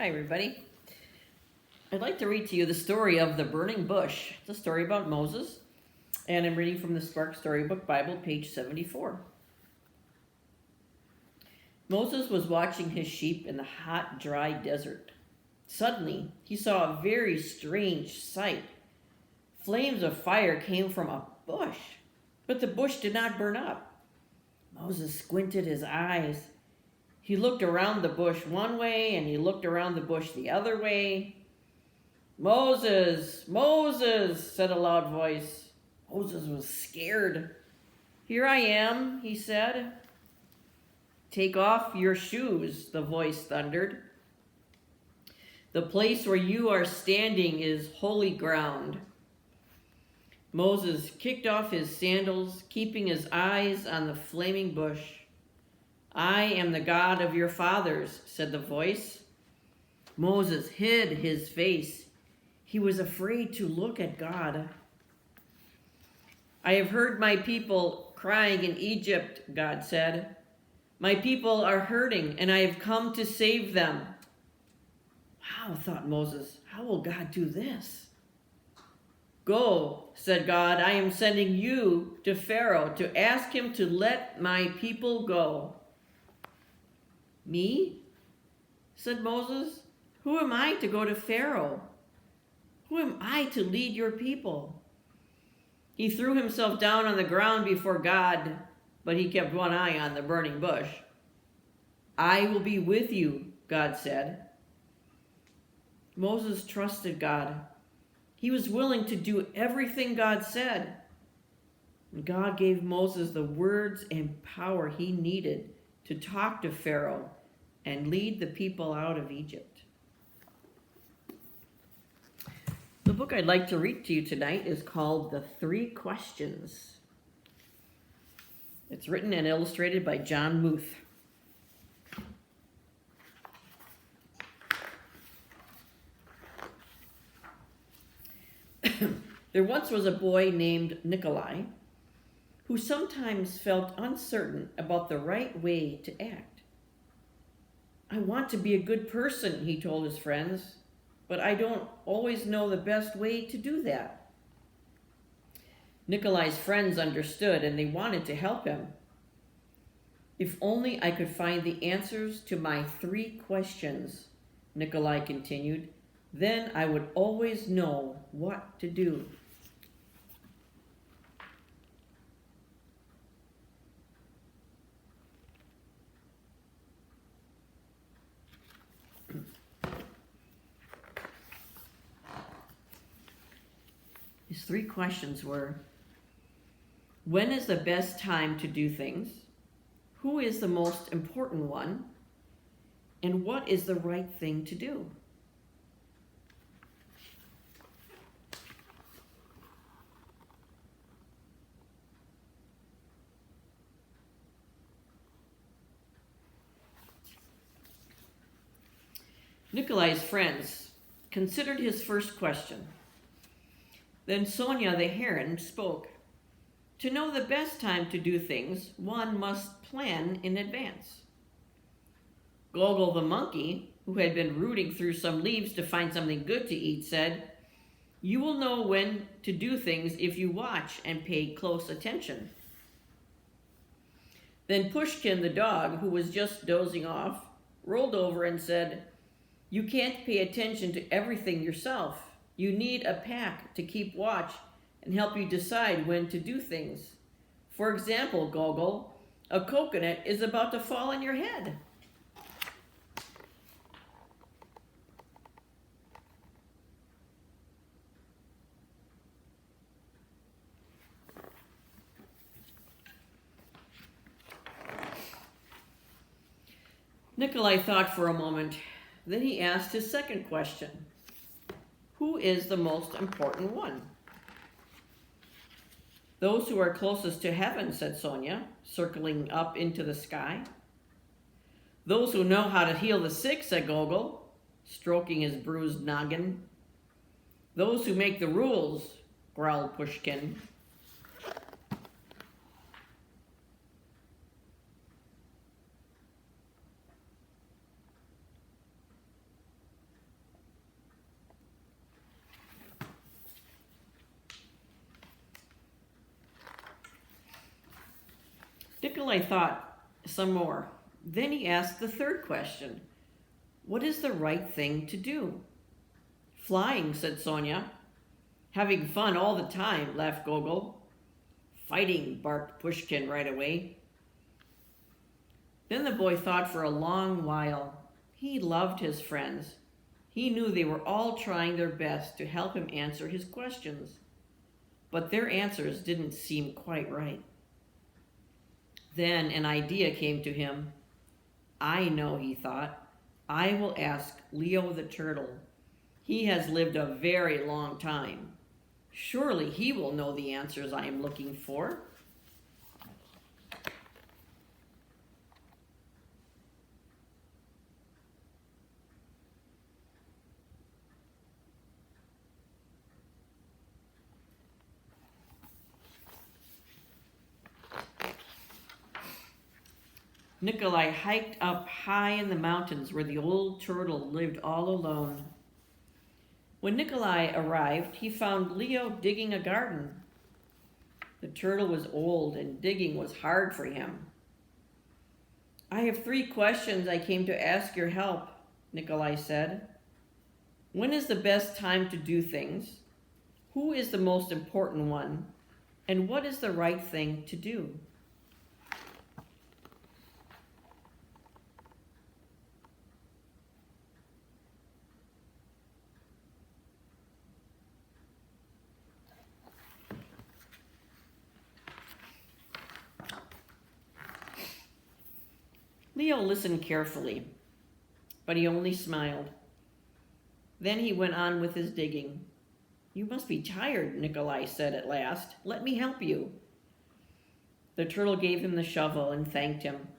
Hi, everybody. I'd like to read to you the story of the burning bush. It's a story about Moses, and I'm reading from the Spark Storybook Bible, page 74. Moses was watching his sheep in the hot, dry desert. Suddenly, he saw a very strange sight. Flames of fire came from a bush, but the bush did not burn up. Moses squinted his eyes. He looked around the bush one way and he looked around the bush the other way. Moses, Moses, said a loud voice. Moses was scared. Here I am, he said. Take off your shoes, the voice thundered. The place where you are standing is holy ground. Moses kicked off his sandals, keeping his eyes on the flaming bush. I am the God of your fathers, said the voice. Moses hid his face. He was afraid to look at God. I have heard my people crying in Egypt, God said. My people are hurting, and I have come to save them. Wow, thought Moses, how will God do this? Go, said God, I am sending you to Pharaoh to ask him to let my people go. Me? Said Moses. Who am I to go to Pharaoh? Who am I to lead your people? He threw himself down on the ground before God, but he kept one eye on the burning bush. I will be with you, God said. Moses trusted God. He was willing to do everything God said. And God gave Moses the words and power he needed to talk to Pharaoh and lead the people out of Egypt. The book I'd like to read to you tonight is called The Three Questions. It's written and illustrated by John Muth. There once was a boy named Nikolai who sometimes felt uncertain about the right way to act. I want to be a good person, he told his friends, but I don't always know the best way to do that. Nikolai's friends understood and they wanted to help him. If only I could find the answers to my three questions, Nikolai continued, then I would always know what to do. His three questions were, when is the best time to do things? Who is the most important one? And what is the right thing to do? Nikolai's friends considered his first question. Then Sonia the heron spoke. To know the best time to do things, one must plan in advance. Gogol the monkey, who had been rooting through some leaves to find something good to eat, said, you will know when to do things if you watch and pay close attention. Then Pushkin the dog, who was just dozing off, rolled over and said, you can't pay attention to everything yourself. You need a pack to keep watch and help you decide when to do things. For example, Gogol, a coconut is about to fall on your head. Nikolai thought for a moment. Then he asked his second question. Who is the most important one? Those who are closest to heaven, said Sonia, circling up into the sky. Those who know how to heal the sick, said Gogol, stroking his bruised noggin. Those who make the rules, growled Pushkin. Nikolai thought some more. Then he asked the third question. What is the right thing to do? Flying, said Sonia. Having fun all the time, laughed Gogol. Fighting, barked Pushkin right away. Then the boy thought for a long while. He loved his friends. He knew they were all trying their best to help him answer his questions. But their answers didn't seem quite right. Then an idea came to him. I know, he thought. I will ask Leo the turtle. He has lived a very long time. Surely he will know the answers I am looking for. Nikolai hiked up high in the mountains where the old turtle lived all alone. When Nikolai arrived, he found Leo digging a garden. The turtle was old and digging was hard for him. I have 3 questions I came to ask your help, Nikolai said. When is the best time to do things? Who is the most important one? And what is the right thing to do? Leo listened carefully, but he only smiled. Then he went on with his digging. You must be tired, Nikolai said at last. Let me help you. The turtle gave him the shovel and thanked him.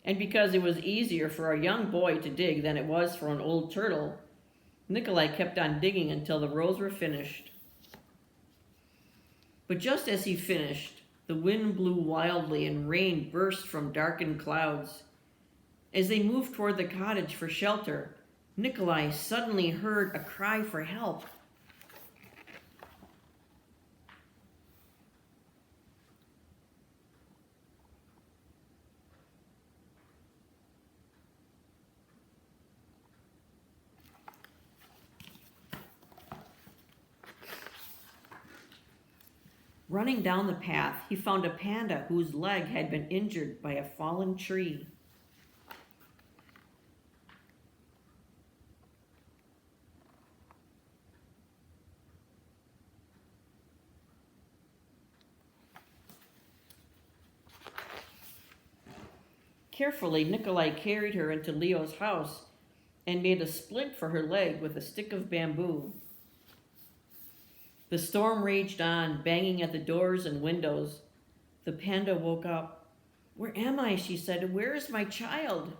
And because it was easier for a young boy to dig than it was for an old turtle, Nikolai kept on digging until the rows were finished. But just as he finished, the wind blew wildly and rain burst from darkened clouds. As they moved toward the cottage for shelter, Nikolai suddenly heard a cry for help. Running down the path, he found a panda whose leg had been injured by a fallen tree. Carefully, Nikolai carried her into Leo's house and made a splint for her leg with a stick of bamboo. The storm raged on, banging at the doors and windows. The panda woke up. Where am I? She said. Where is my child?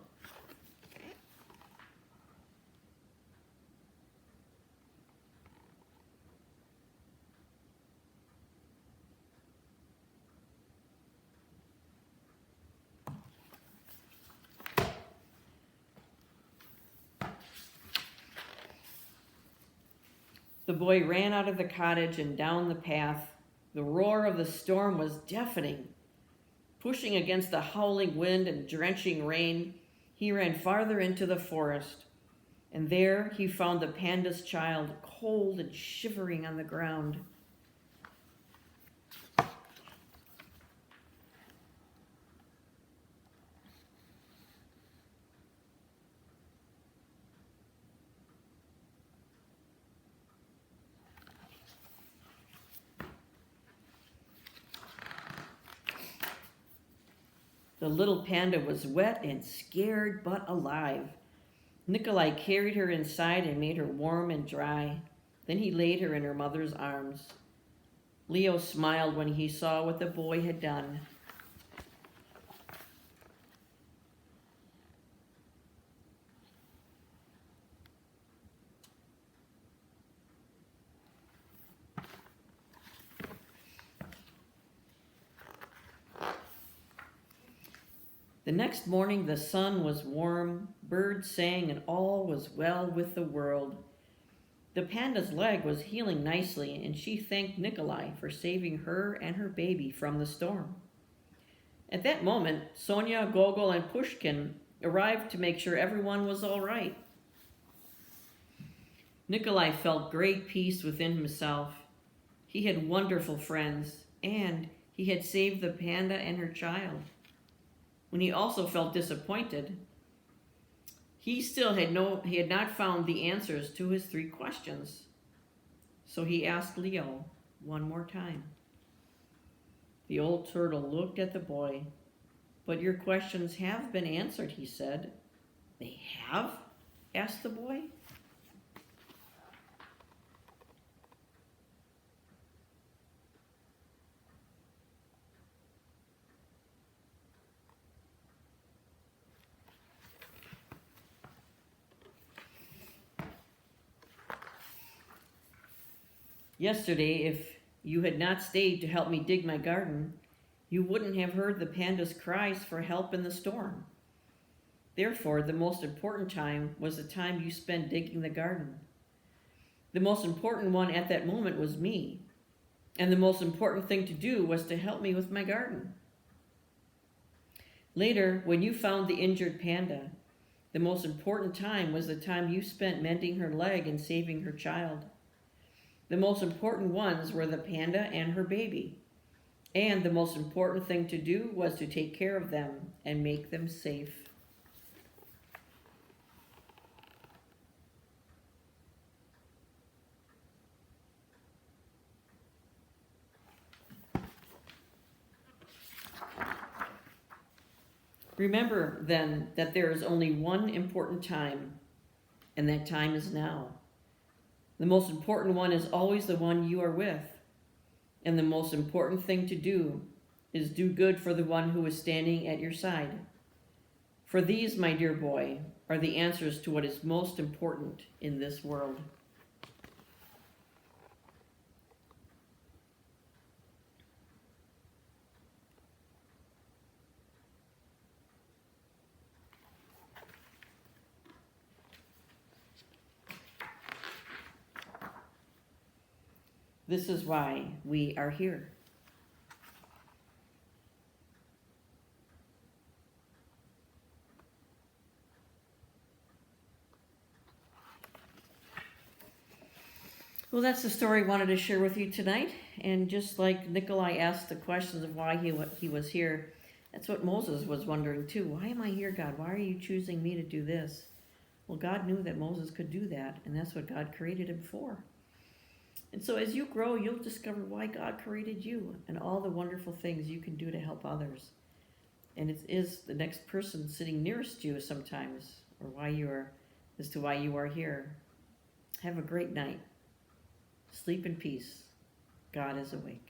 The boy ran out of the cottage and down the path. The roar of the storm was deafening. Pushing against the howling wind and drenching rain, he ran farther into the forest. And there he found the panda's child, cold and shivering on the ground. The little panda was wet and scared but alive. Nikolai carried her inside and made her warm and dry. Then he laid her in her mother's arms. Leo smiled when he saw what the boy had done. The next morning the sun was warm, birds sang, and all was well with the world. The panda's leg was healing nicely, and she thanked Nikolai for saving her and her baby from the storm. At that moment, Sonia, Gogol, and Pushkin arrived to make sure everyone was all right. Nikolai felt great peace within himself. He had wonderful friends, and he had saved the panda and her child. When he also felt disappointed, he had not found the answers to his 3 questions. So he asked Leo one more time. The old turtle looked at the boy. "But your questions have been answered," he said. "They have?" asked the boy. Yesterday, if you had not stayed to help me dig my garden, you wouldn't have heard the panda's cries for help in the storm. Therefore, the most important time was the time you spent digging the garden. The most important one at that moment was me, and the most important thing to do was to help me with my garden. Later, when you found the injured panda, the most important time was the time you spent mending her leg and saving her child. The most important ones were the panda and her baby. And the most important thing to do was to take care of them and make them safe. Remember, then, that there is only one important time, and that time is now. The most important one is always the one you are with. And the most important thing to do is do good for the one who is standing at your side. For these, my dear boy, are the answers to what is most important in this world. This is why we are here. Well, that's the story I wanted to share with you tonight. And just like Nikolai asked the questions of why he was here, that's what Moses was wondering too. Why am I here, God? Why are you choosing me to do this? Well, God knew that Moses could do that, and that's what God created him for. And so as you grow, you'll discover why God created you and all the wonderful things you can do to help others. And it is the next person sitting nearest you sometimes, or as to why you are here. Have a great night. Sleep in peace. God is awake.